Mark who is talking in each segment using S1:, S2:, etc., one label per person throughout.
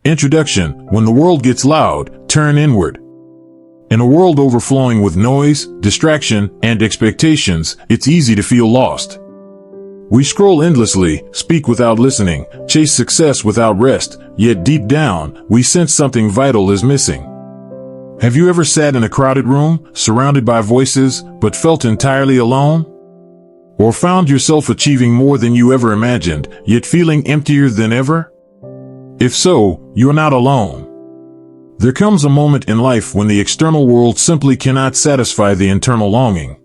S1: Introduction: when the world gets loud, turn inward. In a world overflowing with noise, distraction, and expectations, it's easy to feel lost. We scroll endlessly, speak without listening, chase success without rest, yet deep down, we sense something vital is missing. Have you ever sat in a crowded room, surrounded by voices, but felt entirely alone? Or found yourself achieving more than you ever imagined, yet feeling emptier than ever? If so, you're not alone. There comes a moment in life when the external world simply cannot satisfy the internal longing.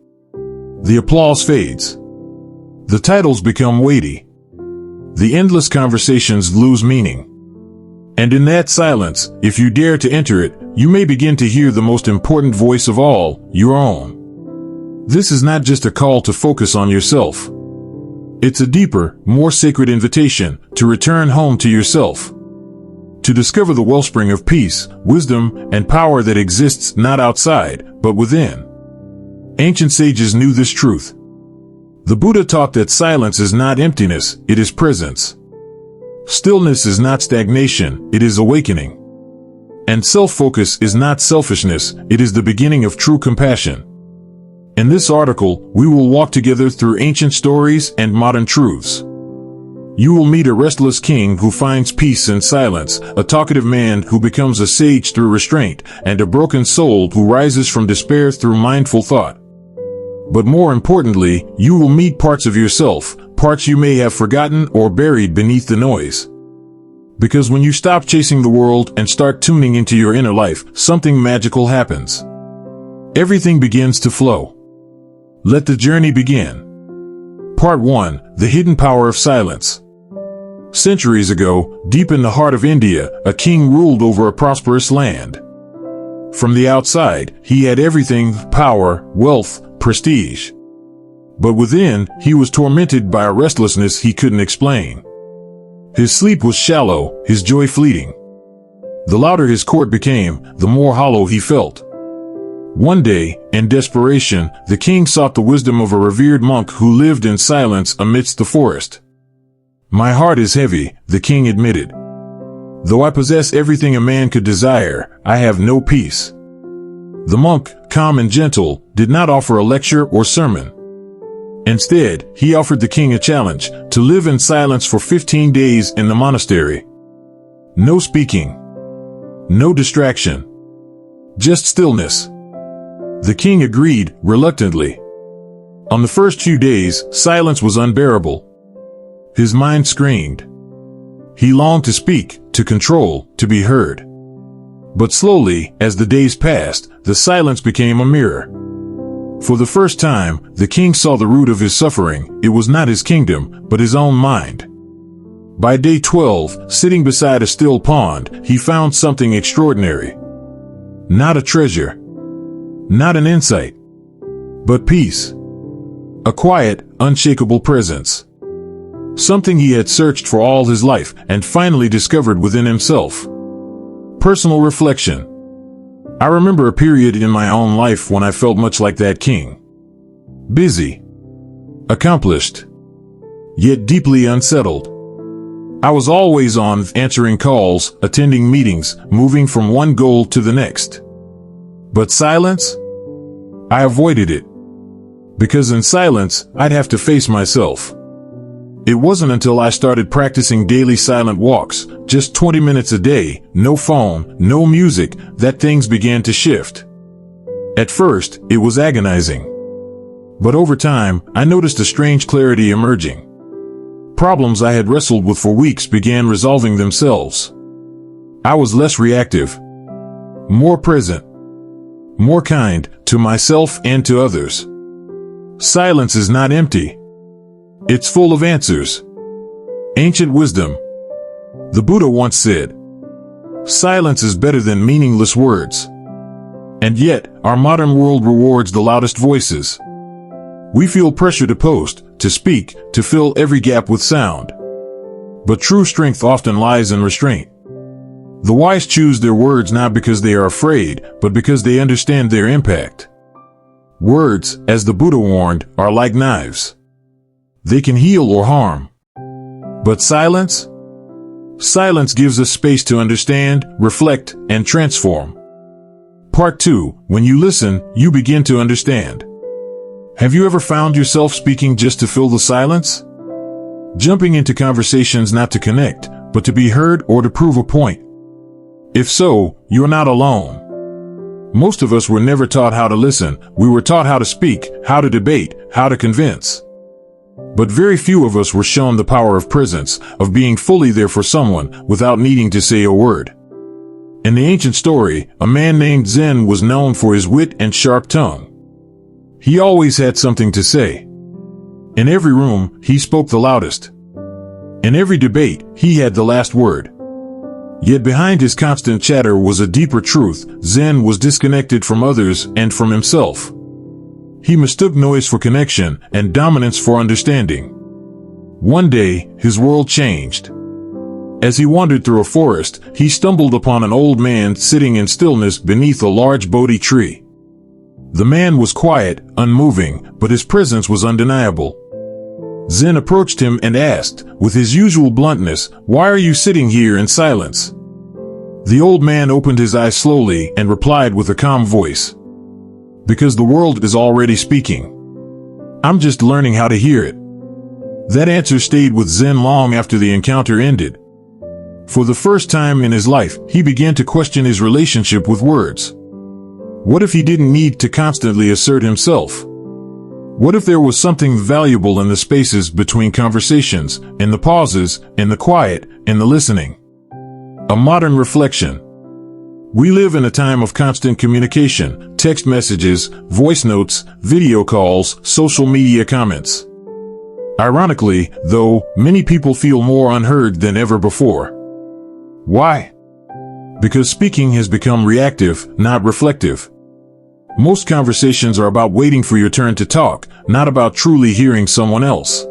S1: The applause fades. The titles become weighty. The endless conversations lose meaning. And in that silence, if you dare to enter it, you may begin to hear the most important voice of all, your own. This is not just a call to focus on yourself. It's a deeper, more sacred invitation to return home to yourself. To discover the wellspring of peace, wisdom, and power that exists not outside, but within. Ancient sages knew this truth. The Buddha taught that silence is not emptiness, it is presence. Stillness is not stagnation, it is awakening. And self-focus is not selfishness, it is the beginning of true compassion. In this article, we will walk together through ancient stories and modern truths. You will meet a restless king who finds peace in silence, a talkative man who becomes a sage through restraint, and a broken soul who rises from despair through mindful thought. But more importantly, you will meet parts of yourself, parts you may have forgotten or buried beneath the noise. Because when you stop chasing the world and start tuning into your inner life, something magical happens. Everything begins to flow. Let the journey begin. Part 1: The Hidden Power of Silence. Centuries ago, deep in the heart of India, a king ruled over a prosperous land. From the outside, he had everything: power, wealth, prestige. But within, he was tormented by a restlessness he couldn't explain. His sleep was shallow, his joy fleeting. The louder his court became, the more hollow he felt. One day, in desperation, the king sought the wisdom of a revered monk who lived in silence amidst the forest. "My heart is heavy," the king admitted. "Though I possess everything a man could desire, I have no peace." The monk, calm and gentle, did not offer a lecture or sermon. Instead, he offered the king a challenge: to live in silence for 15 days in the monastery. No speaking. No distraction. Just stillness. The king agreed, reluctantly. On the first few days, silence was unbearable. His mind screamed. He longed to speak, to control, to be heard. But slowly, as the days passed, the silence became a mirror. For the first time, the king saw the root of his suffering. It was not his kingdom, but his own mind. By day 12, sitting beside a still pond, he found something extraordinary. Not a treasure. Not an insight. But peace. A quiet, unshakable presence. Something he had searched for all his life and finally discovered within himself. Personal reflection. I remember a period in my own life when I felt much like that king. Busy. Accomplished. Yet deeply unsettled. I was always on, answering calls, attending meetings, moving from one goal to the next. But silence? I avoided it. Because in silence, I'd have to face myself. It wasn't until I started practicing daily silent walks, just 20 minutes a day, no phone, no music, that things began to shift. At first, it was agonizing. But over time, I noticed a strange clarity emerging. Problems I had wrestled with for weeks began resolving themselves. I was less reactive. More present. More kind, to myself and to others. Silence is not empty. It's full of answers. Ancient wisdom. The Buddha once said, "Silence is better than meaningless words." And yet, our modern world rewards the loudest voices. We feel pressure to post, to speak, to fill every gap with sound. But true strength often lies in restraint. The wise choose their words not because they are afraid, but because they understand their impact. Words, as the Buddha warned, are like knives. They can heal or harm. But silence? Silence gives us space to understand, reflect, and transform. Part 2. When you listen, you begin to understand. Have you ever found yourself speaking just to fill the silence? Jumping into conversations not to connect, but to be heard or to prove a point? If so, you're not alone. Most of us were never taught how to listen. We were taught how to speak, how to debate, how to convince. But very few of us were shown the power of presence, of being fully there for someone without needing to say a word. In the ancient story, a man named Zen was known for his wit and sharp tongue. He always had something to say. In every room, he spoke the loudest. In every debate, he had the last word. Yet behind his constant chatter was a deeper truth. Zen was disconnected from others and from himself. He mistook noise for connection and dominance for understanding. One day, his world changed. As he wandered through a forest, he stumbled upon an old man sitting in stillness beneath a large Bodhi tree. The man was quiet, unmoving, but his presence was undeniable. Zen approached him and asked, with his usual bluntness, "Why are you sitting here in silence?" The old man opened his eyes slowly and replied with a calm voice, "Because the world is already speaking. I'm just learning how to hear it." That answer stayed with Zen long after the encounter ended. For the first time in his life, he began to question his relationship with words. What if he didn't need to constantly assert himself? What if there was something valuable in the spaces between conversations, in the pauses, in the quiet, in the listening? A modern reflection. We live in a time of constant communication, text messages, voice notes, video calls, social media comments. Ironically, though, many people feel more unheard than ever before. Why? Because speaking has become reactive, not reflective. Most conversations are about waiting for your turn to talk, not about truly hearing someone else.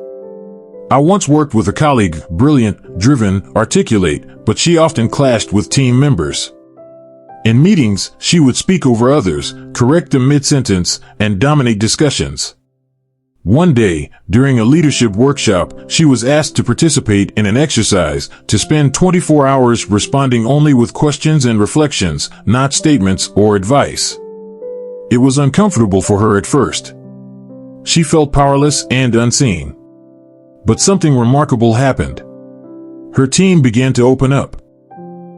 S1: I once worked with a colleague, brilliant, driven, articulate, but she often clashed with team members. In meetings, she would speak over others, correct them mid-sentence, and dominate discussions. One day, during a leadership workshop, she was asked to participate in an exercise to spend 24 hours responding only with questions and reflections, not statements or advice. It was uncomfortable for her at first. She felt powerless and unseen. But something remarkable happened. Her team began to open up.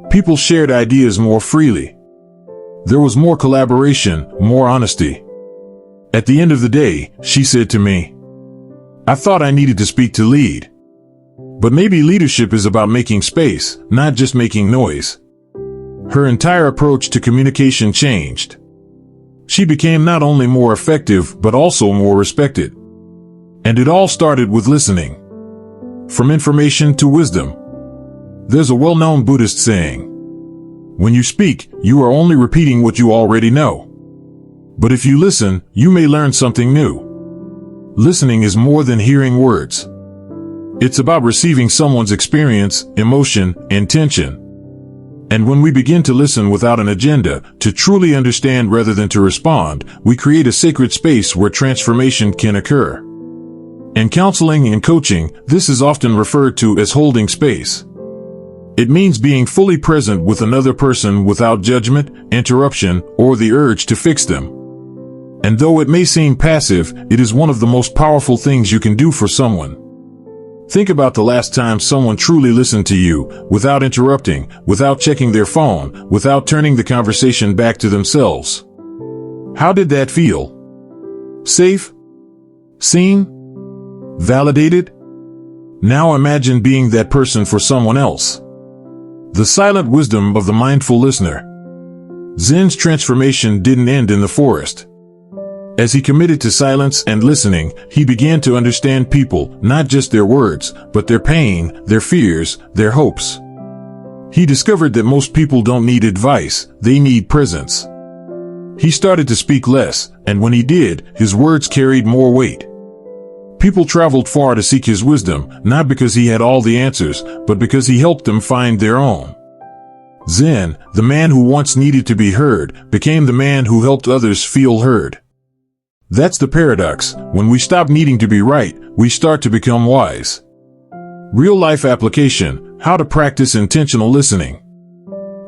S1: People shared ideas more freely. There was more collaboration, more honesty. At the end of the day, she said to me, "I thought I needed to speak to lead. But maybe leadership is about making space, not just making noise." Her entire approach to communication changed. She became not only more effective, but also more respected. And it all started with listening. From information to wisdom. There's a well-known Buddhist saying, "When you speak, you are only repeating what you already know. But if you listen, you may learn something new." Listening is more than hearing words. It's about receiving someone's experience, emotion, intention. And when we begin to listen without an agenda, to truly understand rather than to respond, we create a sacred space where transformation can occur. In counseling and coaching, this is often referred to as holding space. It means being fully present with another person without judgment, interruption, or the urge to fix them. And though it may seem passive, it is one of the most powerful things you can do for someone. Think about the last time someone truly listened to you, without interrupting, without checking their phone, without turning the conversation back to themselves. How did that feel? Safe? Seen? Validated? Now imagine being that person for someone else. The silent wisdom of the mindful listener. Zen's transformation didn't end in the forest. As he committed to silence and listening, he began to understand people, not just their words, but their pain, their fears, their hopes. He discovered that most people don't need advice, they need presence. He started to speak less, and when he did, his words carried more weight. People traveled far to seek his wisdom, not because he had all the answers, but because he helped them find their own. Zen, the man who once needed to be heard, became the man who helped others feel heard. That's the paradox. When we stop needing to be right, we start to become wise. Real-life application. how to practice intentional listening.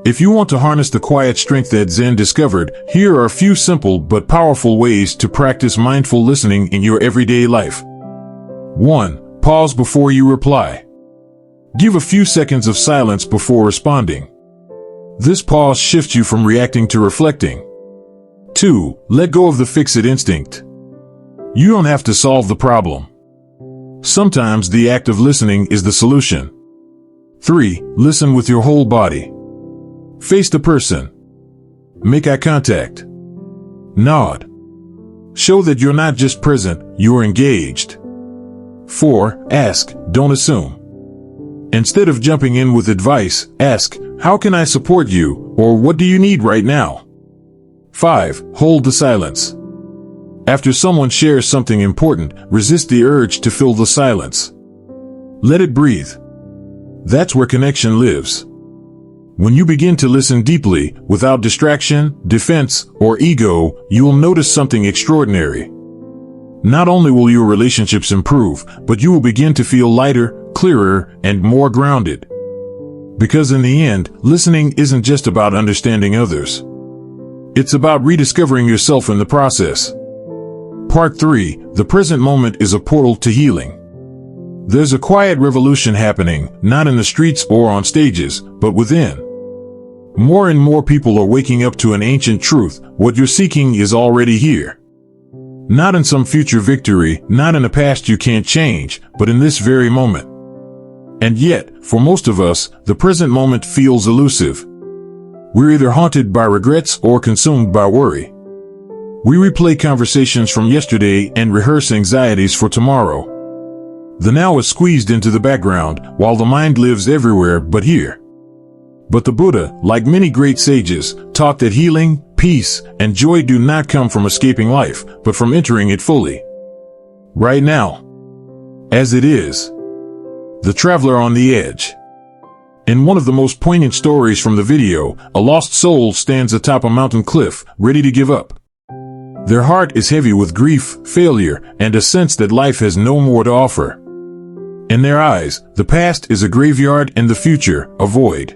S1: If you want to harness the quiet strength that Zen discovered, here are a few simple but powerful ways to practice mindful listening in your everyday life. 1. Pause before you reply. Give a few seconds of silence before responding. This pause shifts you from reacting to reflecting. 2. Let go of the fix-it instinct. You don't have to solve the problem. Sometimes the act of listening is the solution. 3. Listen with your whole body. Face the person. Make eye contact. Nod. Show that you're not just present, you're engaged. 4. Ask, don't assume. Instead of jumping in with advice, ask, how can I support you, or what do you need right now? 5. Hold the silence. After someone shares something important, resist the urge to fill the silence. Let it breathe. That's where connection lives. When you begin to listen deeply, without distraction, defense, or ego, you will notice something extraordinary. Not only will your relationships improve, but you will begin to feel lighter, clearer, and more grounded. Because in the end, listening isn't just about understanding others. It's about rediscovering yourself in the process. Part 3. The present moment is a portal to healing. There's a quiet revolution happening, not in the streets or on stages, but within. More and more people are waking up to an ancient truth: what you're seeking is already here. Not in some future victory, not in a past you can't change, but in this very moment. And yet, for most of us, the present moment feels elusive. We're either haunted by regrets or consumed by worry. We replay conversations from yesterday and rehearse anxieties for tomorrow. The now is squeezed into the background, while the mind lives everywhere but here. But the Buddha, like many great sages, taught that healing, peace, and joy do not come from escaping life, but from entering it fully. Right now. As it is. The traveler on the edge. In one of the most poignant stories from the video, a lost soul stands atop a mountain cliff, ready to give up. Their heart is heavy with grief, failure, and a sense that life has no more to offer. In their eyes, the past is a graveyard and the future, a void.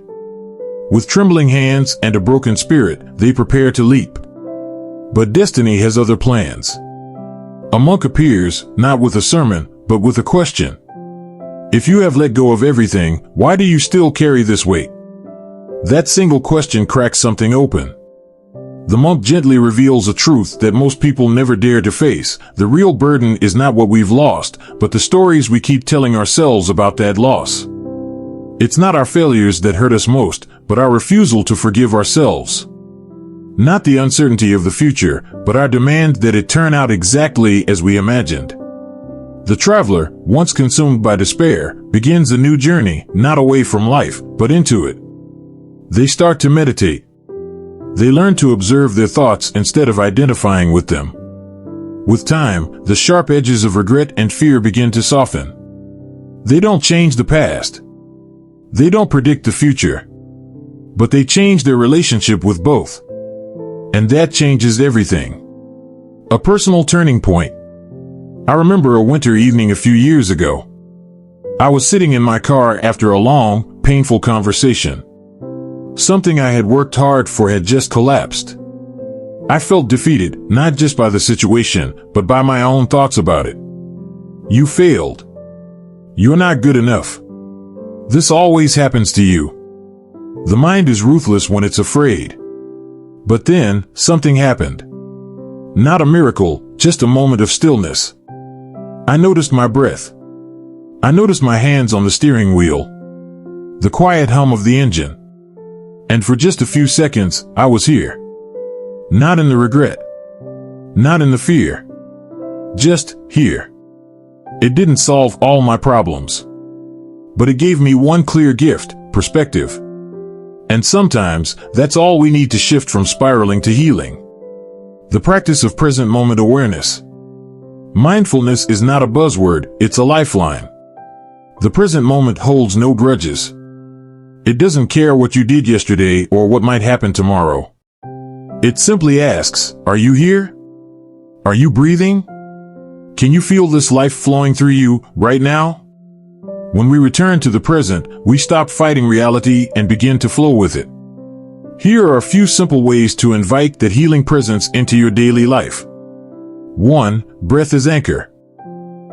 S1: With trembling hands and a broken spirit, they prepare to leap. But destiny has other plans. A monk appears, not with a sermon, but with a question. If you have let go of everything, why do you still carry this weight? That single question cracks something open. The monk gently reveals a truth that most people never dare to face. The real burden is not what we've lost, but the stories we keep telling ourselves about that loss. It's not our failures that hurt us most, but our refusal to forgive ourselves. Not the uncertainty of the future, but our demand that it turn out exactly as we imagined. The traveler, once consumed by despair, begins a new journey, not away from life, but into it. They start to meditate. They learn to observe their thoughts instead of identifying with them. With time, the sharp edges of regret and fear begin to soften. They don't change the past. They don't predict the future. But they change their relationship with both. And that changes everything. A personal turning point. I remember a winter evening a few years ago. I was sitting in my car after a long, painful conversation. Something I had worked hard for had just collapsed. I felt defeated, not just by the situation, but by my own thoughts about it. You failed. You're not good enough. This always happens to you. The mind is ruthless when it's afraid. But then, something happened. Not a miracle, just a moment of stillness. I noticed my breath. I noticed my hands on the steering wheel. The quiet hum of the engine. And for just a few seconds, I was here. Not in the regret. Not in the fear. Just here. It didn't solve all my problems. But it gave me one clear gift: perspective. And sometimes, that's all we need to shift from spiraling to healing. The practice of present moment awareness. Mindfulness is not a buzzword, it's a lifeline. The present moment holds no grudges. It doesn't care what you did yesterday or what might happen tomorrow. It simply asks, are you here? Are you breathing? Can you feel this life flowing through you right now? When we return to the present, we stop fighting reality and begin to flow with it. Here are a few simple ways to invite that healing presence into your daily life. 1. Breath is anchor.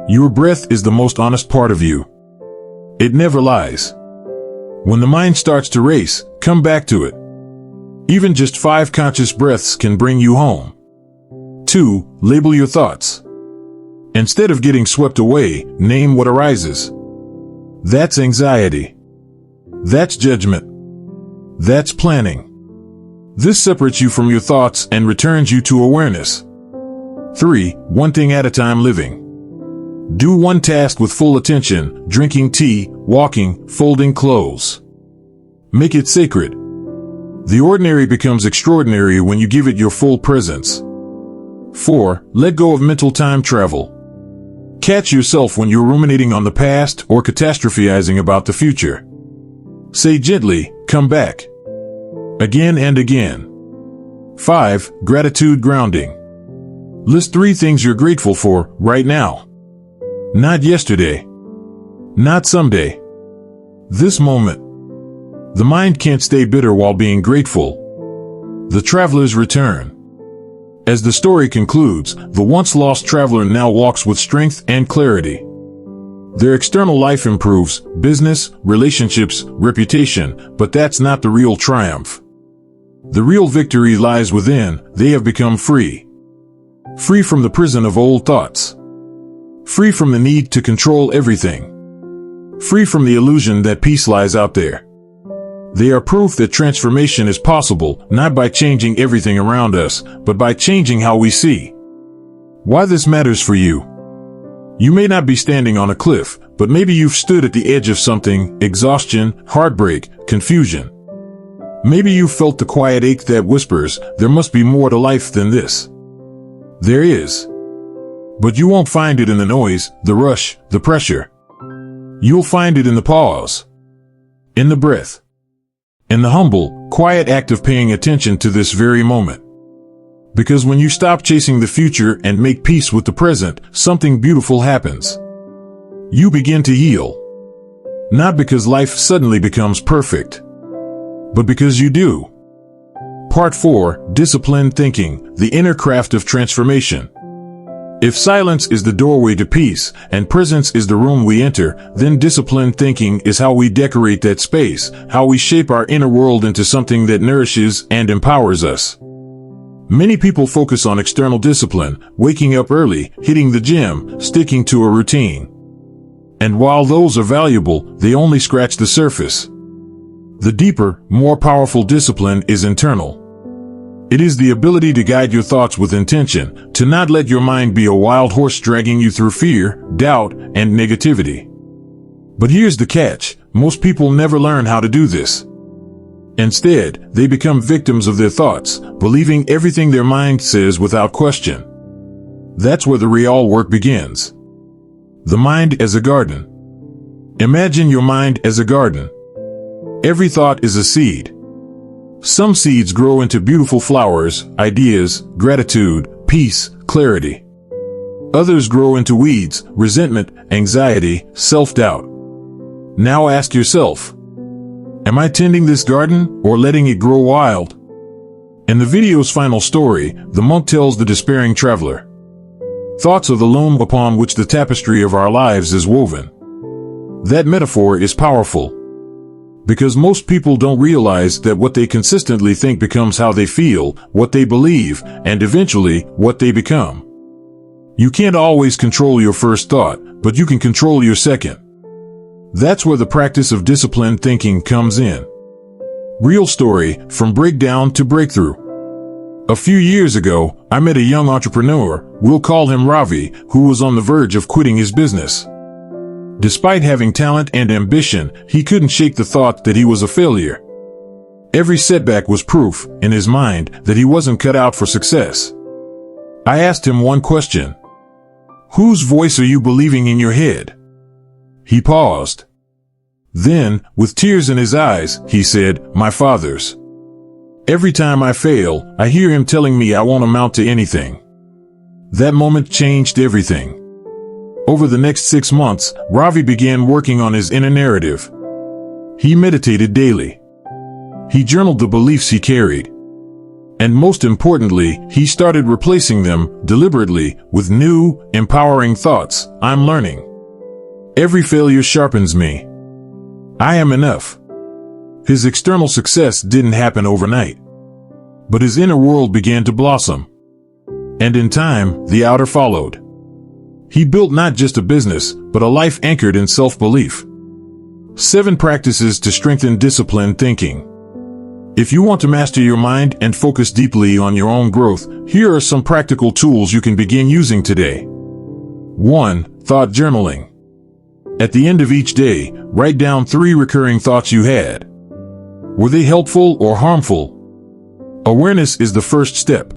S1: Your breath is the most honest part of you. It never lies. When the mind starts to race, come back to it. Even just 5 conscious breaths can bring you home. 2. Label your thoughts. Instead of getting swept away, name what arises. That's anxiety. That's judgment. That's planning. This separates you from your thoughts and returns you to awareness. 3. One thing at a time living. Do one task with full attention: drinking tea, walking, folding clothes. Make it sacred. The ordinary becomes extraordinary when you give it your full presence. 4. Let go of mental time travel. Catch yourself when you're ruminating on the past or catastrophizing about the future. Say gently, come back. Again and again. 5. Gratitude grounding. List 3 things you're grateful for right now. Not yesterday. Not someday. This moment. The mind can't stay bitter while being grateful. The travelers return. As the story concludes, the once lost traveler now walks with strength and clarity. Their external life improves, business, relationships, reputation, but that's not the real triumph. The real victory lies within. They have become free. Free from the prison of old thoughts. Free from the need to control everything. Free from the illusion that peace lies out there. They are proof that transformation is possible, not by changing everything around us, but by changing how we see. Why this matters for you. You may not be standing on a cliff, but maybe you've stood at the edge of something: exhaustion, heartbreak, confusion. Maybe you've felt the quiet ache that whispers, there must be more to life than this. There is. But you won't find it in the noise, the rush, the pressure. You'll find it in the pause. In the breath. In the humble, quiet act of paying attention to this very moment. Because when you stop chasing the future and make peace with the present, something beautiful happens. You begin to heal. Not because life suddenly becomes perfect, but because you do. Part 4. Disciplined thinking, the inner craft of transformation. If silence is the doorway to peace, and presence is the room we enter, then disciplined thinking is how we decorate that space, how we shape our inner world into something that nourishes and empowers us. Many people focus on external discipline, waking up early, hitting the gym, sticking to a routine. And while those are valuable, they only scratch the surface. The deeper, more powerful discipline is internal. It is the ability to guide your thoughts with intention, to not let your mind be a wild horse dragging you through fear, doubt, and negativity. But here's the catch: most people never learn how to do this. Instead, they become victims of their thoughts, believing everything their mind says without question. That's where the real work begins. The mind as a garden. Imagine your mind as a garden. Every thought is a seed. Some seeds grow into beautiful flowers, ideas, gratitude, peace, clarity. Others grow into weeds, resentment, anxiety, self-doubt. Now ask yourself, am I tending this garden or letting it grow wild? In the video's final story, the monk tells the despairing traveler, thoughts are the loom upon which the tapestry of our lives is woven. That metaphor is powerful. Because most people don't realize that what they consistently think becomes how they feel, what they believe, and eventually, what they become. You can't always control your first thought, but you can control your second. That's where the practice of disciplined thinking comes in. Real story, from breakdown to breakthrough. A few years ago, I met a young entrepreneur, we'll call him Ravi, who was on the verge of quitting his business. Despite having talent and ambition, he couldn't shake the thought that he was a failure. Every setback was proof, in his mind, that he wasn't cut out for success. I asked him one question. Whose voice are you believing in your head? He paused. Then, with tears in his eyes, he said, my father's. Every time I fail, I hear him telling me I won't amount to anything. That moment changed everything. Over the next 6 months, Ravi began working on his inner narrative. He meditated daily. He journaled the beliefs he carried. And most importantly, he started replacing them deliberately with new, empowering thoughts. I'm learning. Every failure sharpens me. I am enough. His external success didn't happen overnight. But his inner world began to blossom. And in time, the outer followed. He built not just a business, but a life anchored in self-belief. 7 practices to strengthen disciplined thinking. If you want to master your mind and focus deeply on your own growth, here are some practical tools you can begin using today. 1. Thought journaling. At the end of each day, write down 3 recurring thoughts you had. Were they helpful or harmful? Awareness is the first step.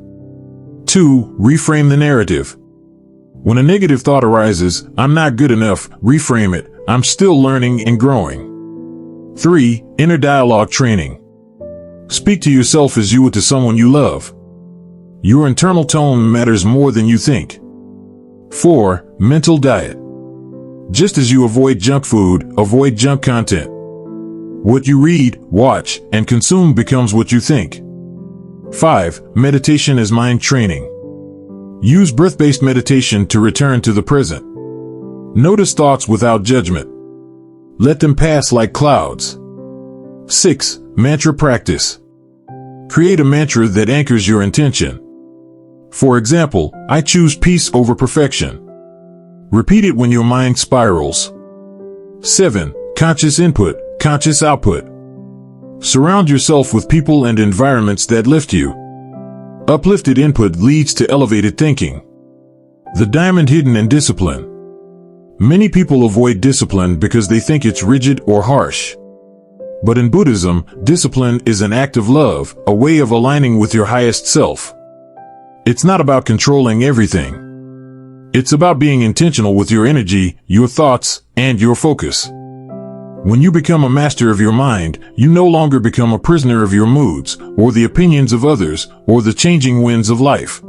S1: 2. Reframe the narrative. When a negative thought arises, I'm not good enough, reframe it, I'm still learning and growing. 3. Inner dialogue training. Speak to yourself as you would to someone you love. Your internal tone matters more than you think. 4. Mental diet. Just as you avoid junk food, avoid junk content. What you read, watch, and consume becomes what you think. 5. Meditation as mind training. Use breath-based meditation to return to the present. Notice thoughts without judgment. Let them pass like clouds. 6. Mantra practice. Create a mantra that anchors your intention. For example, I choose peace over perfection. Repeat it when your mind spirals. 7. Conscious input, conscious output. Surround yourself with people and environments that lift you. Uplifted input leads to elevated thinking. The diamond hidden in discipline. Many people avoid discipline because they think it's rigid or harsh. But in Buddhism, discipline is an act of love, a way of aligning with your highest self. It's not about controlling everything. It's about being intentional with your energy, your thoughts, and your focus. When you become a master of your mind, you no longer become a prisoner of your moods, or the opinions of others, or the changing winds of life.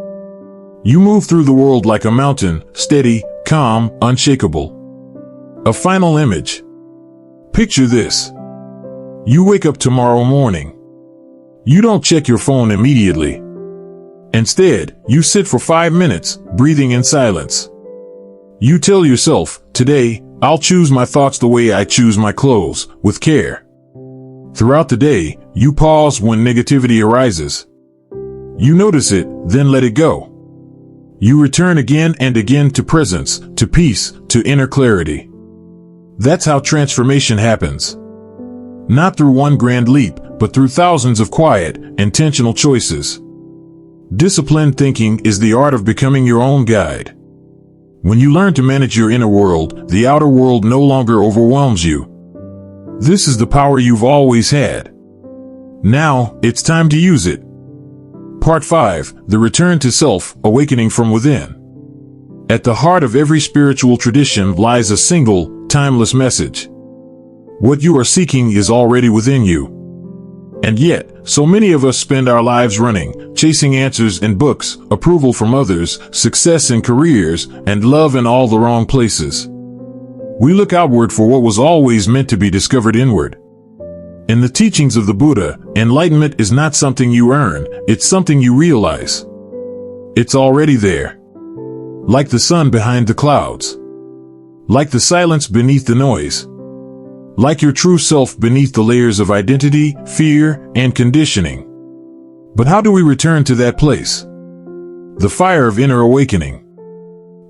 S1: You move through the world like a mountain, steady, calm, unshakable. A final image. Picture this. You wake up tomorrow morning. You don't check your phone immediately. Instead, you sit for 5 minutes, breathing in silence. You tell yourself, today, I'll choose my thoughts the way I choose my clothes, with care. Throughout the day, you pause when negativity arises. You notice it, then let it go. You return again and again to presence, to peace, to inner clarity. That's how transformation happens. Not through one grand leap, but through thousands of quiet, intentional choices. Disciplined thinking is the art of becoming your own guide. When you learn to manage your inner world, the outer world no longer overwhelms you. This is the power you've always had. Now, it's time to use it. Part 5, The Return to Self, Awakening from Within. At the heart of every spiritual tradition lies a single, timeless message. What you are seeking is already within you. And yet, so many of us spend our lives running, chasing answers in books, approval from others, success in careers, and love in all the wrong places. We look outward for what was always meant to be discovered inward. In the teachings of the Buddha, enlightenment is not something you earn, it's something you realize. It's already there. Like the sun behind the clouds. Like the silence beneath the noise. Like your true self beneath the layers of identity, fear, and conditioning. But how do we return to that place? The fire of inner awakening.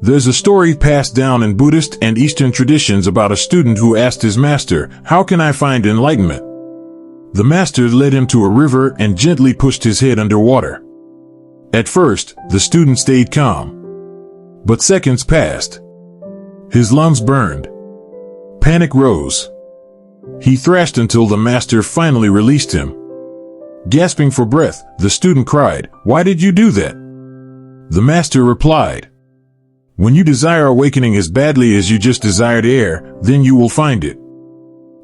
S1: There's a story passed down in Buddhist and Eastern traditions about a student who asked his master, "How can I find enlightenment?" The master led him to a river and gently pushed his head underwater. At first, the student stayed calm. But seconds passed. His lungs burned. Panic rose. He thrashed until the master finally released him. Gasping for breath, the student cried, "Why did you do that?" The master replied, "When you desire awakening as badly as you just desired air, then you will find it."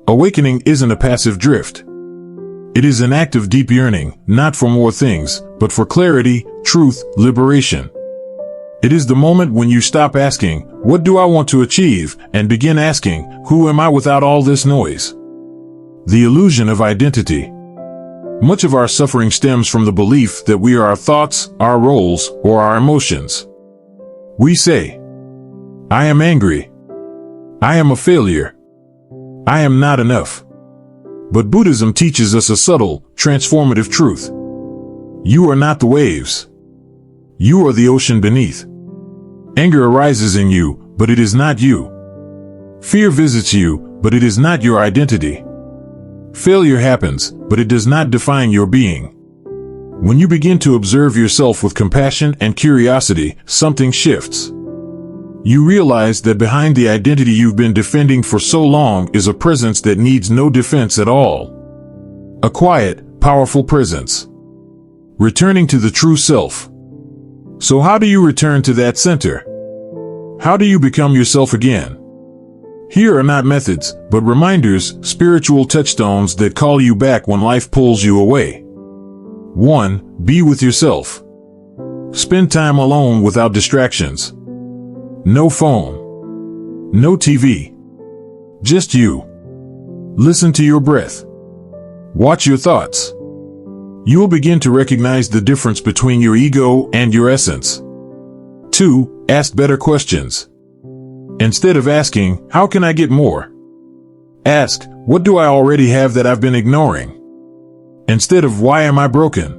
S1: Awakening isn't a passive drift. It is an act of deep yearning, not for more things, but for clarity, truth, liberation. It is the moment when you stop asking, "What do I want to achieve?" and begin asking, "Who am I without all this noise?" The illusion of identity. Much of our suffering stems from the belief that we are our thoughts, our roles, or our emotions. We say, "I am angry. I am a failure. I am not enough." But Buddhism teaches us a subtle, transformative truth. You are not the waves. You are the ocean beneath. Anger arises in you, but it is not you. Fear visits you, but it is not your identity. Failure happens, but it does not define your being. When you begin to observe yourself with compassion and curiosity, something shifts. You realize that behind the identity you've been defending for so long is a presence that needs no defense at all. A quiet, powerful presence. Returning to the true self. So how do you return to that center? How do you become yourself again? Here are not methods, but reminders, spiritual touchstones that call you back when life pulls you away. 1. Be with yourself. Spend time alone without distractions. No phone. No TV. Just you. Listen to your breath. Watch your thoughts. You will begin to recognize the difference between your ego and your essence. 2. Ask better questions. Instead of asking, "How can I get more?" ask, "What do I already have that I've been ignoring?" Instead of, "Why am I broken?"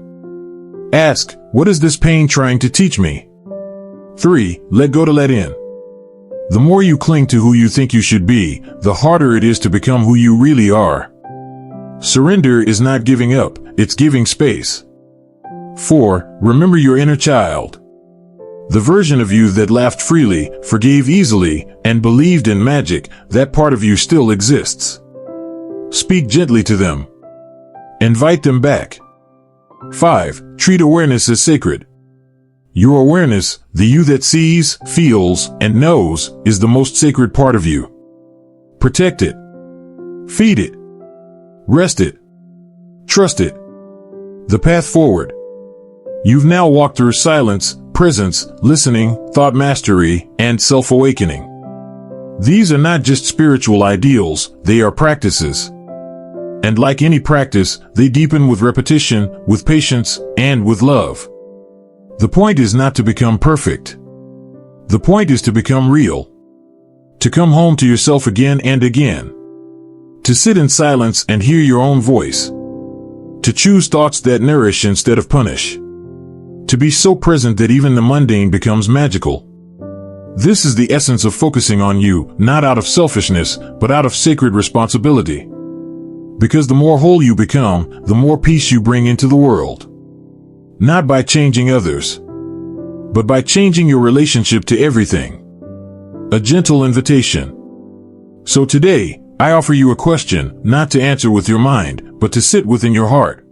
S1: ask, "What is this pain trying to teach me?" 3. Let go to let in. The more you cling to who you think you should be, the harder it is to become who you really are. Surrender is not giving up, it's giving space. 4. Remember your inner child. The version of you that laughed freely, forgave easily, and believed in magic, that part of you still exists. Speak gently to them. Invite them back. 5. Treat awareness as sacred. Your awareness, the you that sees, feels, and knows, is the most sacred part of you. Protect it. Feed it. Rest it. Trust it. The path forward. You've now walked through silence, presence, listening, thought mastery, and self-awakening. These are not just spiritual ideals, they are practices. And like any practice, they deepen with repetition, with patience, and with love. The point is not to become perfect. The point is to become real. To come home to yourself again and again. To sit in silence and hear your own voice. To choose thoughts that nourish instead of punish. To be so present that even the mundane becomes magical. This is the essence of focusing on you, not out of selfishness, but out of sacred responsibility. Because the more whole you become, the more peace you bring into the world. Not by changing others, but by changing your relationship to everything. A gentle invitation. So today, I offer you a question, not to answer with your mind, but to sit within your heart.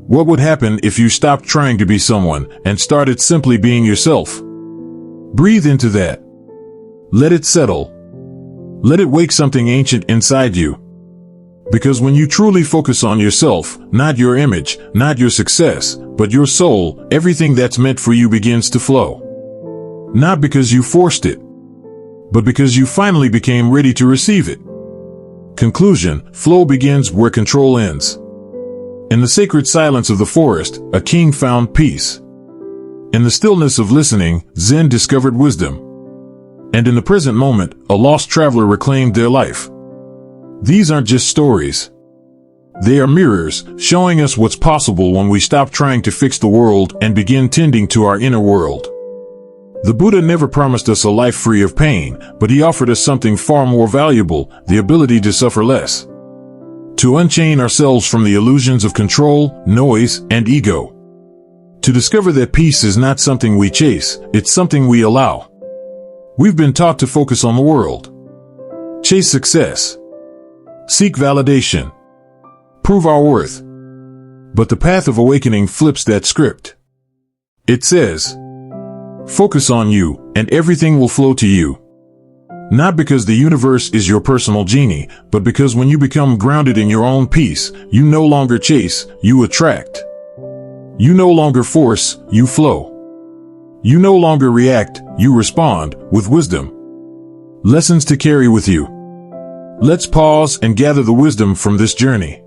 S1: What would happen if you stopped trying to be someone and started simply being yourself? Breathe into that. Let it settle. Let it wake something ancient inside you. Because when you truly focus on yourself, not your image, not your success, but your soul, everything that's meant for you begins to flow. Not because you forced it, but because you finally became ready to receive it. Conclusion: flow begins where control ends. In the sacred silence of the forest, a king found peace. In the stillness of listening, Zen discovered wisdom. And in the present moment, a lost traveler reclaimed their life. These aren't just stories. They are mirrors, showing us what's possible when we stop trying to fix the world and begin tending to our inner world. The Buddha never promised us a life free of pain, but he offered us something far more valuable, the ability to suffer less. To unchain ourselves from the illusions of control, noise, and ego. To discover that peace is not something we chase, it's something we allow. We've been taught to focus on the world. Chase success. Seek validation. Prove our worth. But the path of awakening flips that script. It says, focus on you, and everything will flow to you. Not because the universe is your personal genie, but because when you become grounded in your own peace, you no longer chase, you attract. You no longer force, you flow. You no longer react, you respond with wisdom. Lessons to carry with you. Let's pause and gather the wisdom from this journey.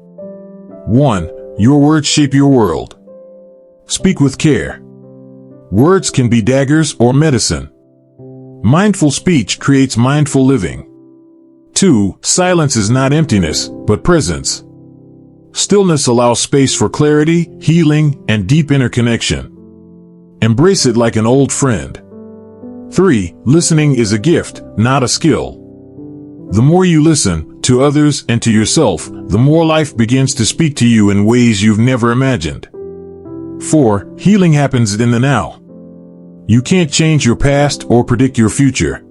S1: 1. Your words shape your world. Speak with care. Words can be daggers or medicine. Mindful speech creates mindful living. 2. Silence is not emptiness, but presence. Stillness allows space for clarity, healing, and deep inner connection. Embrace it like an old friend. 3. Listening is a gift, not a skill. The more you listen, to others and to yourself, the more life begins to speak to you in ways you've never imagined. 4. Healing happens in the now. You can't change your past or predict your future.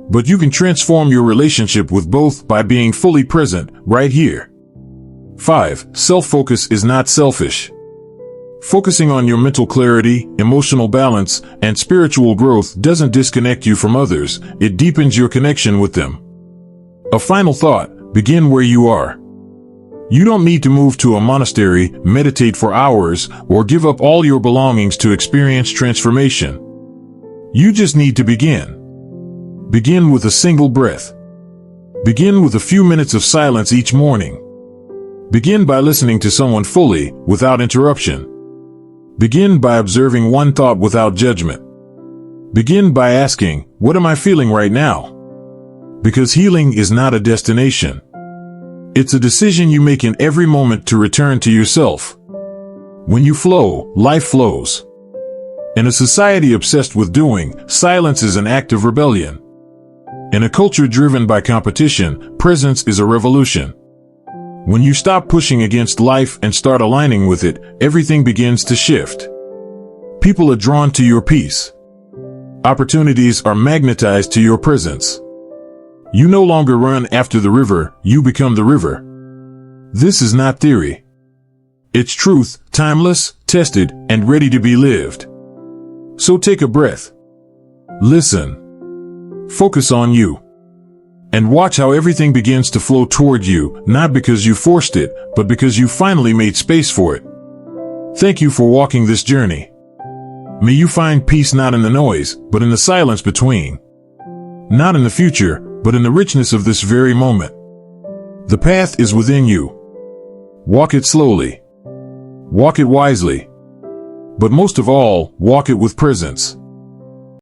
S1: But you can transform your relationship with both by being fully present, right here. 5. Self-focus is not selfish. Focusing on your mental clarity, emotional balance, and spiritual growth doesn't disconnect you from others, it deepens your connection with them. A final thought, begin where you are. You don't need to move to a monastery, meditate for hours, or give up all your belongings to experience transformation. You just need to begin. Begin with a single breath. Begin with a few minutes of silence each morning. Begin by listening to someone fully, without interruption. Begin by observing one thought without judgment. Begin by asking, what am I feeling right now? Because healing is not a destination. It's a decision you make in every moment to return to yourself. When you flow, life flows. In a society obsessed with doing, silence is an act of rebellion. In a culture driven by competition, presence is a revolution. When you stop pushing against life and start aligning with it, everything begins to shift. People are drawn to your peace. Opportunities are magnetized to your presence. You no longer run after the river, you become the river. This is not theory. It's truth, timeless, tested, and ready to be lived. So take a breath. Listen. Focus on you. And watch how everything begins to flow toward you, not because you forced it, but because you finally made space for it. Thank you for walking this journey. May you find peace not in the noise, but in the silence between. Not in the future, but in the richness of this very moment. The path is within you. Walk it slowly. Walk it wisely. But most of all, walk it with presence.